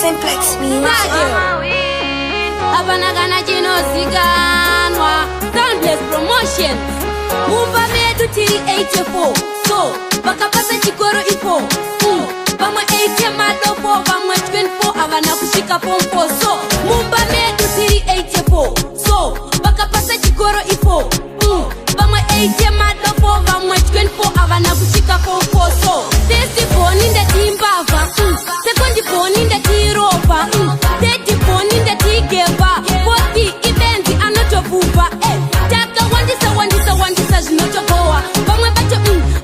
Simplex Music. Abanagana jino ziganwa Soundless Promotion. Mumba medu tiri 84. So, bakapasa chikoro ipo. Bama 8 madopo, bama 24. Abana kushika pompo. So, mumba medu tiri 84. So, bakapasa chikoro ipo. Bama 8 madopo, bama 24. Abana kushika pompo. So, testi boni nda timbava. Sekondi boni nda tiropa. Teti boni nda tigeva. Boti eventi anotovuva. Taka wandisa zinotokowa. Bamwe bacho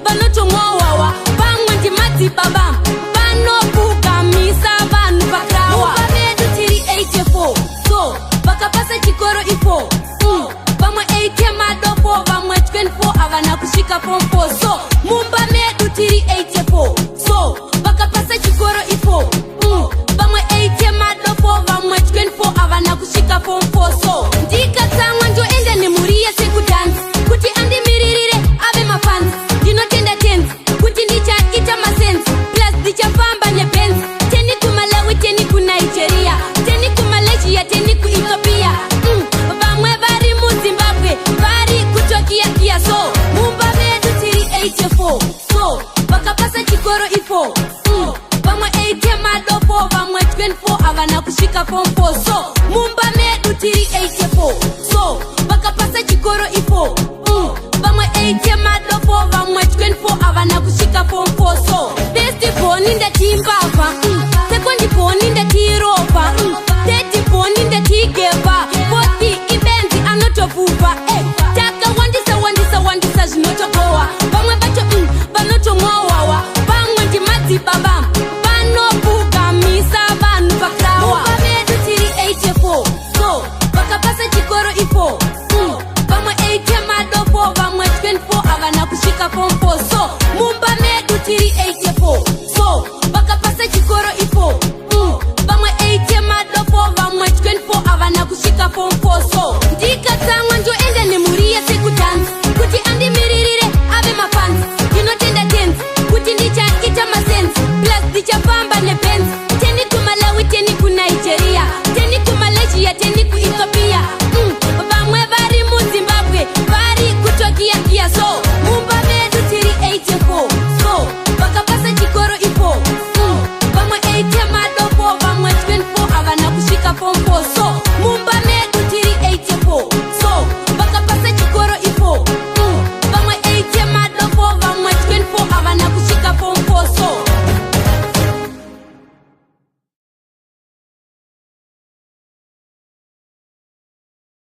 banoto mwawawa. Bamwe ndi mati babam. Bano kugamisa banu bakrawa. Mumba medu tiri 84. So, bakapasa chikoro ipo. Bamwe 8 madopo. Bamwe 24 avana kushika pompo. So, mumba medu tiri 84. So, bakapasa chikoro ipo. Bamwe 8 madopo. Bamwe 24 avana kushika pompo. So, ndika tsamwa njo ende ni muriye siku dance. Kuti andi miririre ave mafans. Dinotenda tense. Kuti nicha ita masense. Plus dicha famba ne Benz. Teni ku Malawi, teni ku Nigeria. Teni ku Malaysia, teni ku Ethiopia. Bamwe bari mu Zimbabwe. Bari kutokia kia. So, mumba medu tiri 84. So, bakapasa chikoro ipo. Bamwe 8 madopo. Bamwe 24 avana kushika pompo. So, mumba medu tiri 84. So, bakapasa chikoro ipo. Bamwe 8 madopo. Bamwe 24 avana kushika pompo. So, testi boni nda timbava. Sekondi boni nda tiropa. Teti boni nda tigeva. Boti eventi anotovuva. Taka wandisa zinotokowa. Bamwe bacho banoto mwawawa. Bamwe ndi mati babam. Bano kugamisa banu bakrawa. Mumba medu tiri 84. So, bakapasa chikoro ipo. Bamwe 8 madopo. Bamwe 24 avana kushika pompo. So, mumba medu tiri 84. So, bakapasa chikoro ipo. Bamwe 8 madopo. Bamwe 24 avana kushika pompo. So, ndika tsamwa njo ende ni muriye siku dance. Kuti andi miririre ave mafans. Dinotenda tense. Kuti ndicha ita masense. Plus dicha famba ne